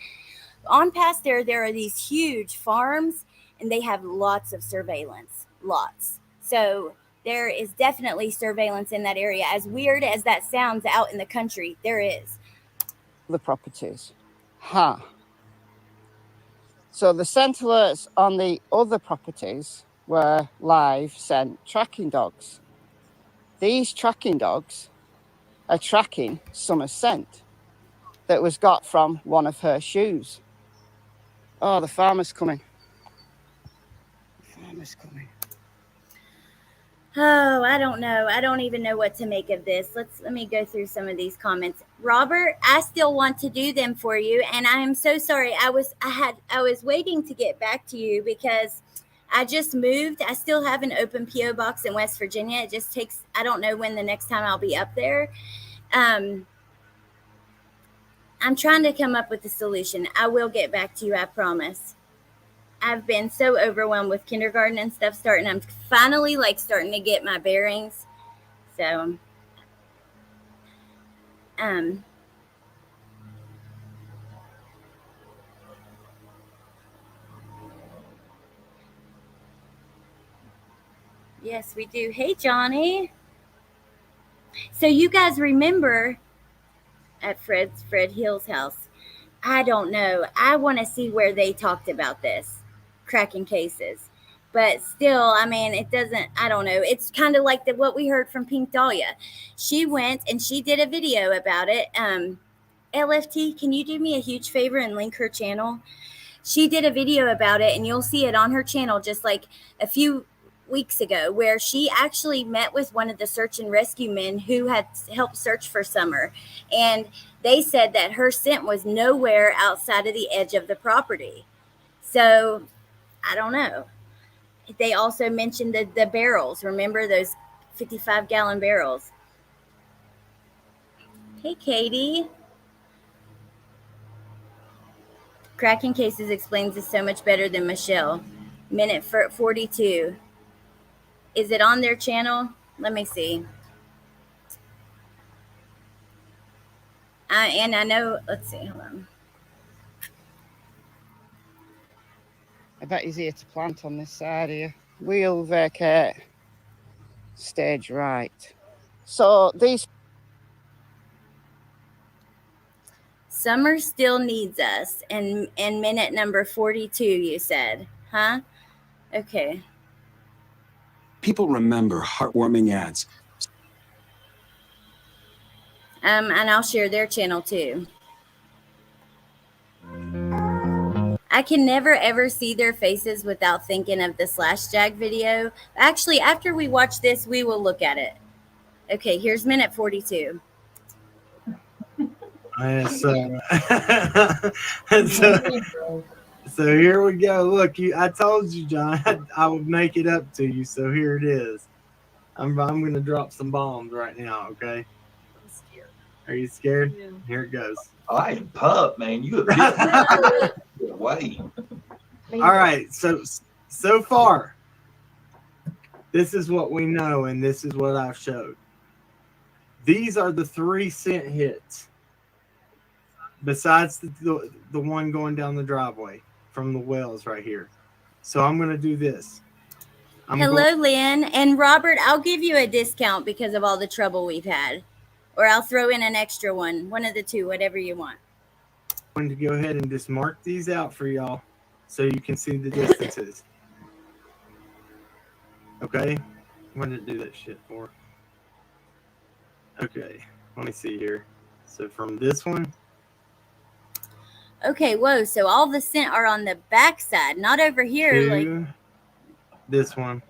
On past there are these huge farms, and they have lots of surveillance, lots. So there is definitely surveillance in that area. As weird as that sounds out in the country, there is. The properties. So the scent alerts on the other properties were live scent tracking dogs. These tracking dogs are tracking Summer's scent that was got from one of her shoes. Oh, the farmer's coming. The farmer's coming. Oh, I don't know. I don't even know what to make of this. Let me go through some of these comments. Robert, I still want to do them for you, and I am so sorry. I was waiting to get back to you because I just moved. I still have an open PO box in West Virginia. It just takes, I don't know when the next time I'll be up there. I'm trying to come up with a solution. I will get back to you, I promise. I've been so overwhelmed with kindergarten and stuff starting. I'm finally starting to get my bearings. So, yes, we do. Hey, Johnny. So you guys remember at Fred Hill's house? I don't know. I want to see where they talked about this. Cracking cases, but still, I mean, it doesn't, I don't know, it's kind of like what we heard from Pink Dahlia. She went and she did a video about it. LFT, can you do me a huge favor and link her channel? She did a video about it, and you'll see it on her channel just like a few weeks ago, where she actually met with one of the search and rescue men who had helped search for Summer, and they said that her scent was nowhere outside of the edge of the property. So I don't know. They also mentioned the barrels. Remember those 55-gallon barrels? Hey, Katie. Cracking Cases explains this so much better than Michelle. Minute 42. Is it on their channel? Let me see. And I know, let's see, hold on. I bet he's here to plant on this side here. Wheel vacate. Stage right. So these Summer still needs us. And minute number 42, you said, huh? Okay. People remember heartwarming ads. And I'll share their channel too. I can never ever see their faces without thinking of the Slash Jack video. Actually, after we watch this, we will look at it. Okay, here's minute 42. So here we go. Look, I told you, John, I would make it up to you. So here it is. I'm going to drop some bombs right now. Okay. I'm scared. Are you scared? Yeah. Here it goes. I am pup, man. You a bit get away. All right. So far, this is what we know, and this is what I've showed. These are the 3-cent hits. Besides the one going down the driveway from the wells right here. So I'm going to do this. Hello, Lynn. And Robert, I'll give you a discount because of all the trouble we've had. Or I'll throw in an extra one. One of the two, whatever you want. I'm going to go ahead and just mark these out for y'all so you can see the distances. Okay? What did it do that shit for? Okay. Let me see here. So from this one. Okay, whoa. So all the scent are on the back side, not over here. To this one.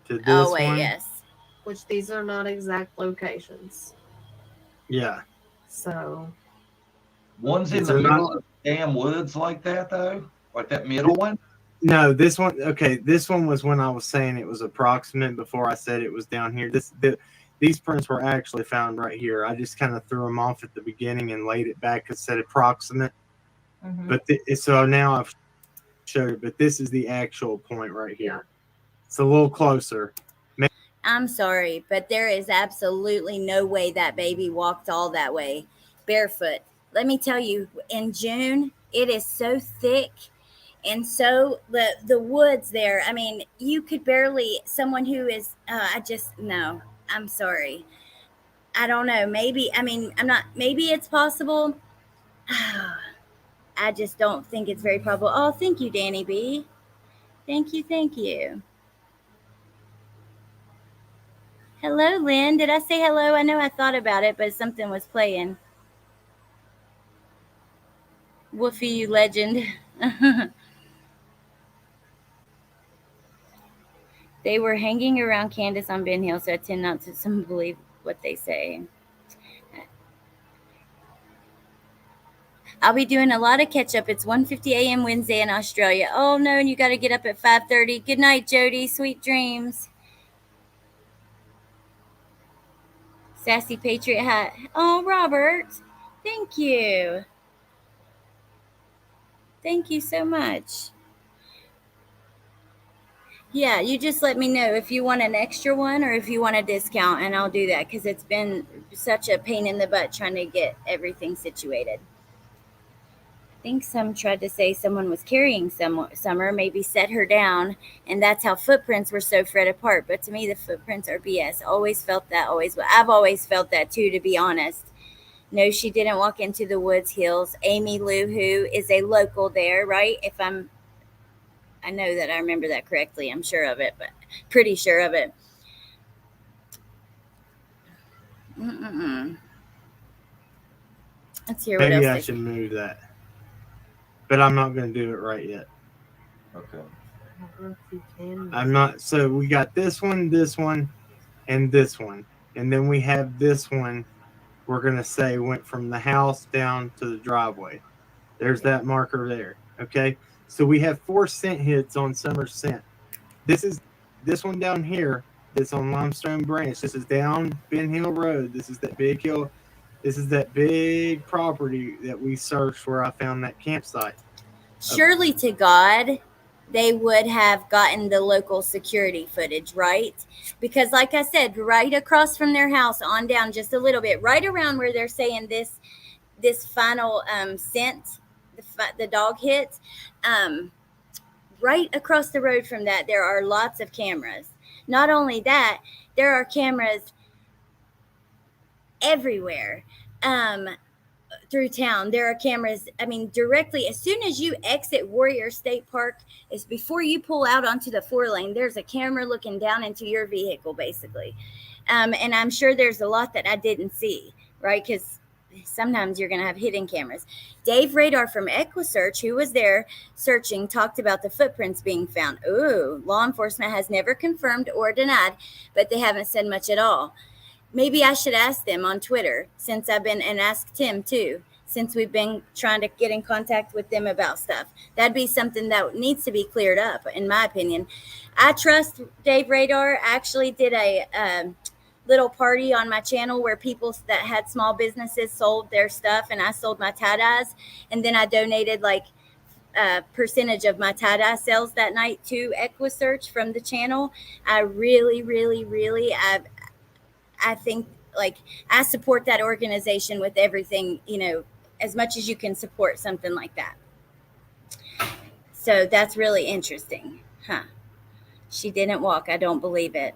To this one. Yes. Which these are not exact locations. Yeah. So. One's in the middle of the damn woods like that, though? Like that middle one? No, this one. Okay, this one was when I was saying it was approximate before I said it was down here. These prints were actually found right here. I just kind of threw them off at the beginning and laid it back and said approximate. Mm-hmm. But so now I've showed it, but this is the actual point right here. It's a little closer. I'm sorry, but there is absolutely no way that baby walked all that way barefoot. Let me tell you, in June, it is so thick. And so the woods there, I mean, you could barely, someone who is, no, I'm sorry. I don't know. Maybe it's possible. I just don't think it's very probable. Oh, thank you, Danny B. Thank you. Hello, Lynn. Did I say hello? I know I thought about it, but something was playing. Woofy, you legend. They were hanging around Candace on Ben Hill, so I tend not to believe what they say. I'll be doing a lot of catch-up. It's 1:50 a.m. Wednesday in Australia. Oh, no, and you got to get up at 5:30. Good night, Jody. Sweet dreams. Sassy Patriot hat. Oh, Robert. Thank you. Thank you so much. Yeah, you just let me know if you want an extra one or if you want a discount, and I'll do that because it's been such a pain in the butt trying to get everything situated. I think some tried to say someone was carrying Summer, maybe set her down, and that's how footprints were so spread apart. But to me, the footprints are BS. Always felt that. I've always felt that too, to be honest. No, she didn't walk into the woods hills. Amy Lou, who is a local there, right? I know that I remember that correctly. I'm sure of it, but pretty sure of it. Let's hear what else. Maybe I should move that. But I'm not going to do it right yet. Okay. I don't know if you can. I'm not. So we got this one, and this one. And then we have this one. We're going to say went from the house down to the driveway. There's that marker there. Okay. So we have 4 scent hits on Summer's scent. This one down here that's on Limestone Branch. This is down Ben Hill Road. This is that big hill. This is that big property that we searched where I found that campsite. Surely to God, they would have gotten the local security footage, right? Because like I said, right across from their house on down just a little bit, right around where they're saying this final scent, the dog hits, right across the road from that, there are lots of cameras. Not only that, there are cameras everywhere. Through town there are cameras. I mean, directly as soon as you exit Warrior State Park, is before you pull out onto the 4-lane, there's a camera looking down into your vehicle basically. And I'm sure there's a lot that I didn't see, right? Because sometimes you're going to have hidden cameras. Dave Radar from EquiSearch, who was there searching, talked about the footprints being found. Ooh, law enforcement has never confirmed or denied, but they haven't said much at all. Maybe I should ask them on Twitter, since I've been, and ask Tim too, since we've been trying to get in contact with them about stuff. That'd be something that needs to be cleared up, in my opinion. I trust Dave Radar. I actually did a little party on my channel where people that had small businesses sold their stuff, and I sold my tie-dyes, and then I donated like a percentage of my tie-dye sales that night to EquiSearch from the channel. I really, really, really, I think, like, I support that organization with everything, as much as you can support something like that. So that's really interesting. Huh. She didn't walk. I don't believe it.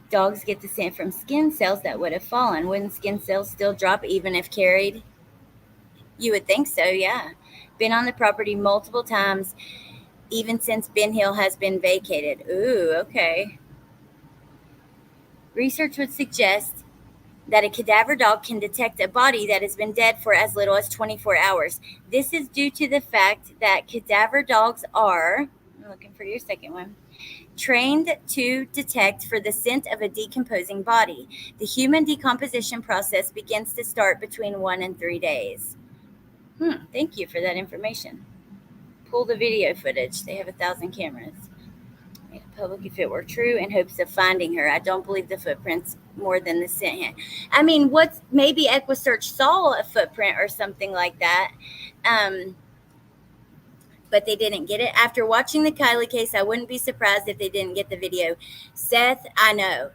Dogs get the scent from skin cells that would have fallen. Wouldn't skin cells still drop even if carried? You would think so, yeah. Been on the property multiple times, even since Ben Hill has been vacated. Ooh, okay. Research would suggest that a cadaver dog can detect a body that has been dead for as little as 24 hours. This is due to the fact that cadaver dogs are, I'm looking for your second one, trained to detect for the scent of a decomposing body. The human decomposition process begins to start between 1 and 3 days. Thank you for that information. Pull the video footage. They have 1,000 cameras. Made it public if it were true, in hopes of finding her. I don't believe the footprints more than the scent. I mean, maybe EquiSearch saw a footprint or something like that, but they didn't get it. After watching the Kylie case, I wouldn't be surprised if they didn't get the video. Seth, I know.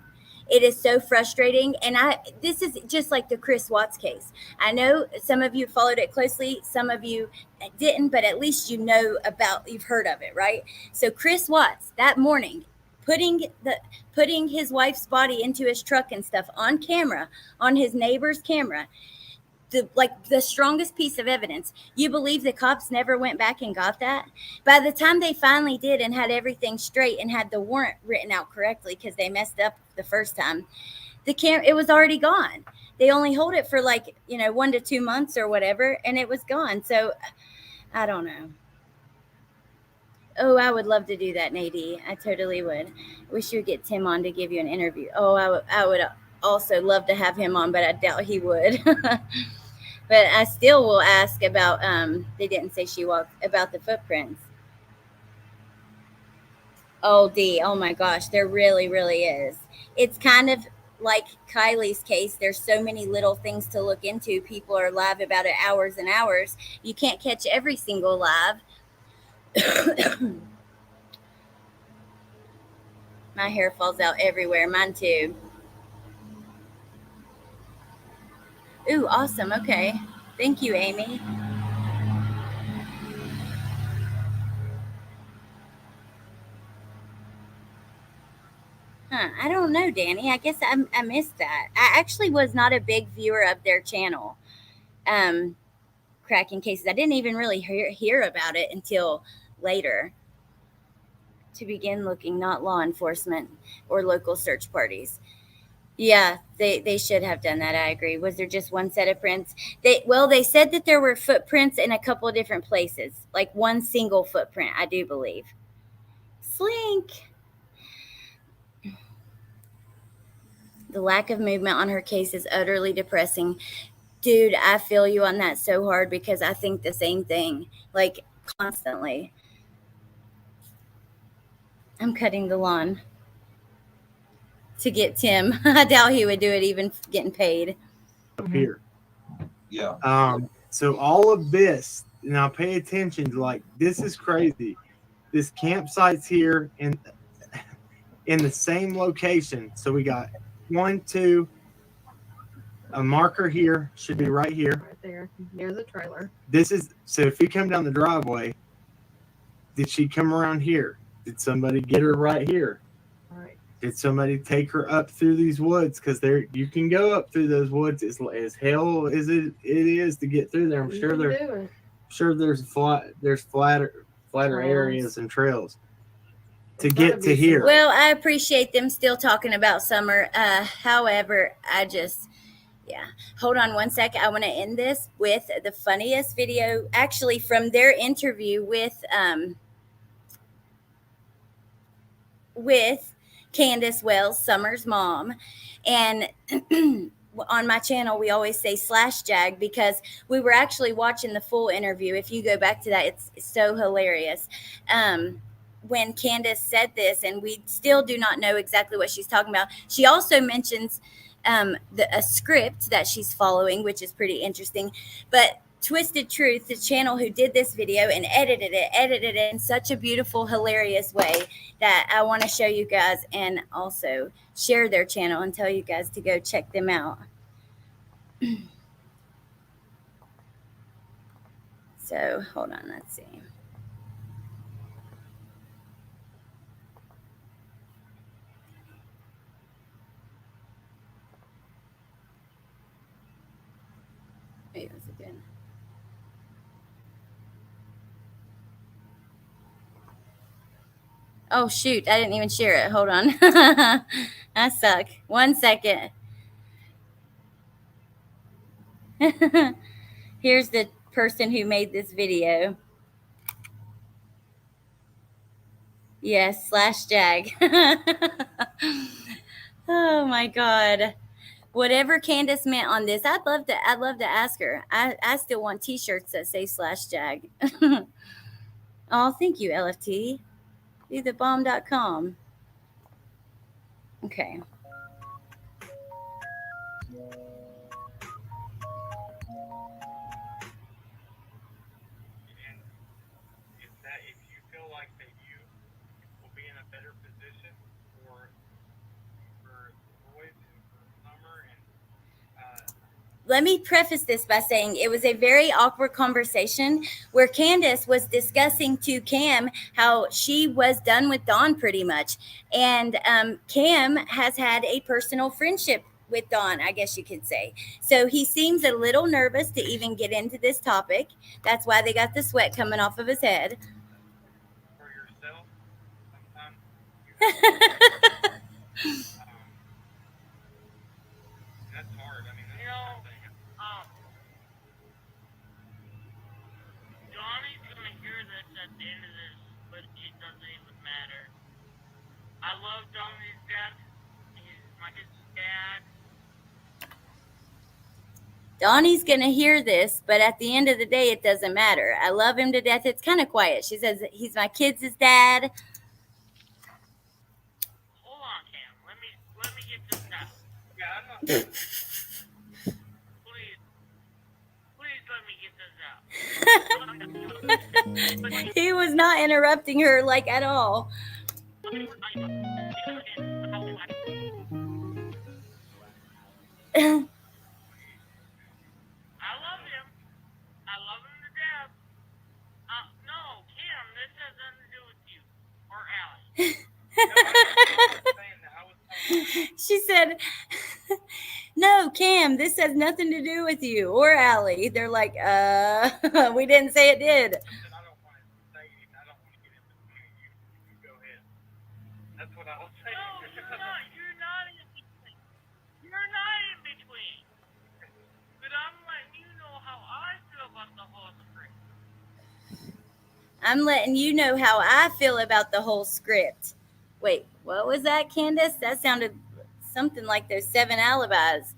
It is so frustrating. And this is just like the Chris Watts case. I know some of you followed it closely, some of you didn't, but at least you've heard of it, right? So Chris Watts that morning, putting his wife's body into his truck and stuff on camera, on his neighbor's camera, the strongest piece of evidence. You believe the cops never went back and got that? By the time they finally did and had everything straight and had the warrant written out correctly, because they messed up the first time, it was already gone. They only hold it for 1 to 2 months or whatever, and it was gone. So I don't know. Oh, I would love to do that, Nadie. I totally would. Wish you would get Tim on to give you an interview. Oh, I would also love to have him on, but I doubt he would. But I still will ask about, they didn't say she walked, about the footprints. Oh, Dee, oh my gosh, there really, really is. It's kind of like Kylie's case. There's so many little things to look into. People are live about it hours and hours. You can't catch every single live. My hair falls out everywhere. Mine too. Ooh, awesome. Okay. Thank you, Amy. I don't know, Danny. I guess I missed that. I actually was not a big viewer of their channel, Cracking Cases. I didn't even really hear about it until later. To begin looking, not law enforcement or local search parties. Yeah, they should have done that. I agree. Was there just one set of prints? They said that there were footprints in a couple of different places, like one single footprint, I do believe. Slink. The lack of movement on her case is utterly depressing. Dude, I feel you on that so hard, because I think the same thing, like, constantly. I'm cutting the lawn to get Tim. I doubt he would do it even getting paid. Up here. Yeah. So all of this, now pay attention to, this is crazy. This campsite's here in the same location. So we got 1, 2, a marker here, should be right here. Right there, near the trailer. So if you come down the driveway, did she come around here? Did somebody get her right here? All right. Did somebody take her up through these woods? Because there, you can go up through those woods as hell as it is to get through there. I'm sure there's flatter areas and trails to get to here. Well, I appreciate them still talking about summer. However, yeah. Hold on one second. I want to end this with the funniest video, actually, from their interview with Candace Wells, Summer's mom. And on my channel, we always say /jag because we were actually watching the full interview. If you go back to that, it's so hilarious. When Candace said this, and we still do not know exactly what she's talking about. She also mentions a script that she's following, which is pretty interesting. But Twisted Truth, the channel who did this video and edited it in such a beautiful, hilarious way that I want to show you guys, and also share their channel and tell you guys to go check them out. So hold on, let's see. Wait, what's it doing? Oh shoot, I didn't even share it. Hold on. I suck. 1 second. Here's the person who made this video. Yes, /jag. Oh my God. Whatever Candace meant on this, I'd love to ask her. I still want t-shirts that say /jag. Oh, thank you, LFT. DoTheBomb.com. Okay. If you feel like that you will be in a better position for boys and for summer and Let me preface this by saying it was a very awkward conversation where Candace was discussing to Cam how she was done with Dawn pretty much. And Cam has had a personal friendship with Dawn, I guess you could say. So he seems a little nervous to even get into this topic. That's why they got the sweat coming off of his head. for yourself, sometimes that's hard. I mean, Johnny's gonna hear this at the end of this, but it doesn't even matter. I love Johnny's dad. He's my kid's dad. Donnie's going to hear this, but at the end of the day, it doesn't matter. I love him to death. It's kind of quiet. She says he's my kids' dad. Hold on, Cam. Let me get this out. yeah, I'm not. Please let me get this out. He was not interrupting her like at all. I love him. I love him to death. No, Cam, this has nothing to do with you or Allie. She said, no, Cam, this has nothing to do with you or Allie. They're like, we didn't say it did. I don't want to say anything. I don't want to get in between you. You go ahead. That's what I was saying. No, you're not in between. You're not in between. But I'm letting you know how I feel about the whole script. I'm letting you know how I feel about the whole script. Wait, what was that, Candace? That sounded something like those 7 alibis.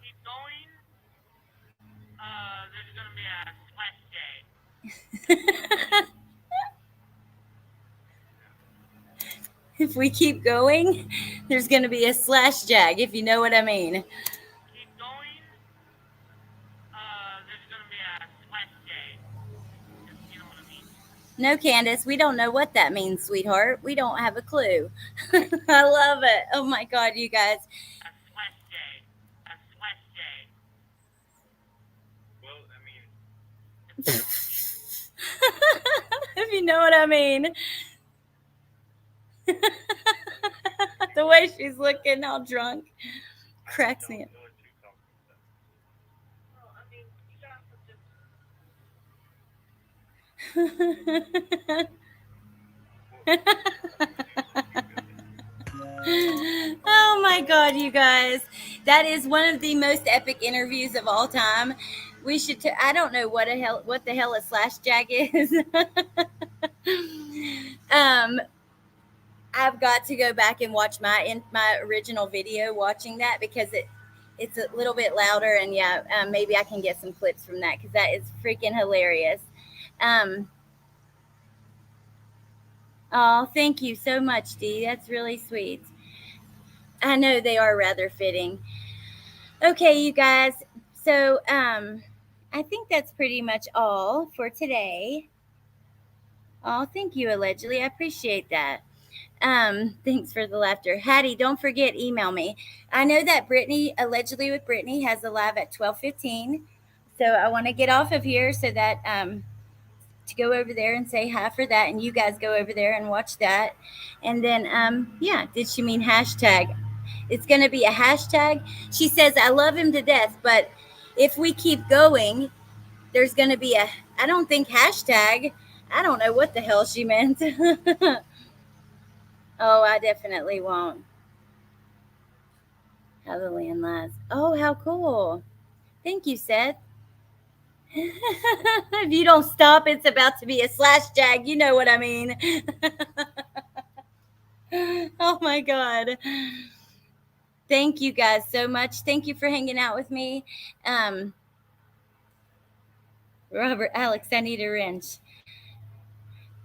Keep going. There's gonna be a splash day. If we keep going, there's going to be a /jag, if you know what I mean. Keep going. There's gonna be a splash day. You know what I mean? No, Candace, we don't know what that means, sweetheart. We don't have a clue. I love it. Oh my God, you guys. A sweat day. A sweat day. Well, I mean, If you know what I mean. The way she's looking, all drunk, cracks me up. know what you're talking about. Well, I mean, you guys are just. Oh my God, you guys. That is one of the most epic interviews of all time. We should, I don't know what the hell a slash jag is. I've got to go back and watch my original video watching that because it's a little bit louder, and yeah, maybe I can get some clips from that because that is freaking hilarious. Oh, thank you so much, Dee. That's really sweet. I know they are rather fitting. Okay, you guys. So I think that's pretty much all for today. Oh, thank you, allegedly. I appreciate that. Thanks for the laughter. Hattie, don't forget, email me. I know that Brittany, allegedly with Brittany, has a live at 12:15. So I want to get off of here so that to go over there and say hi for that, and you guys go over there and watch that. And then yeah, did she mean hashtag? It's going to be a hashtag. She says, I love him to death, but if we keep going, there's going to be a, I don't think hashtag. I don't know what the hell she meant. Oh, I definitely won't. How the land lies. Oh, how cool. Thank you, Seth. If you don't stop, it's about to be a slash jag. You know what I mean. Oh my God. Thank you guys so much. Thank you for hanging out with me. Robert, Alex, I need a wrench.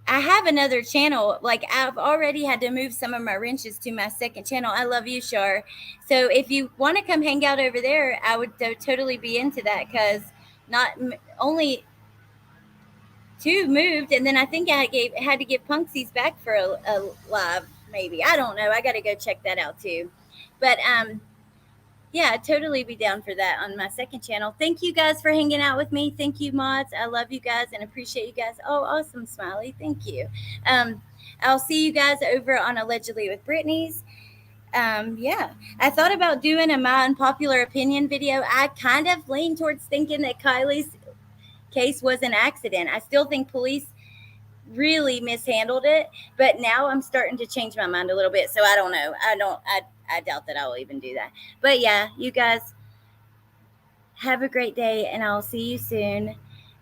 I have another channel. Like, I've already had to move some of my wrenches to my second channel. I love you, Shar. So if you want to come hang out over there, I would totally be into that, because not only 2 moved, and then I think I had to give Punksies back for a live, maybe. I don't know. I got to go check that out too. But yeah, I'd totally be down for that on my second channel. Thank you guys for hanging out with me. Thank you, mods. I love you guys and appreciate you guys. Oh, awesome, Smiley. Thank you. I'll see you guys over on Allegedly with Brittany's. Yeah, I thought about doing a my unpopular opinion video. I kind of lean towards thinking that Kylie's case was an accident. I still think police really mishandled it, but now I'm starting to change my mind a little bit. So I don't know. I doubt that I will even do that. But yeah, you guys have a great day, and I'll see you soon.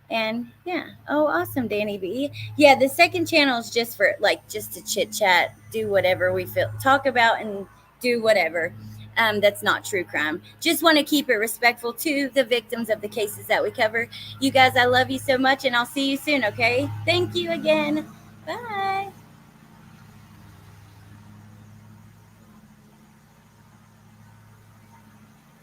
And yeah, oh, awesome, Danny B. Yeah, the second channel is just for just to chit chat, do whatever we feel, talk about, and do whatever. That's not true crime. Just want to keep it respectful to the victims of the cases that we cover. You guys, I love you so much, and I'll see you soon. Okay, thank you again. Bye.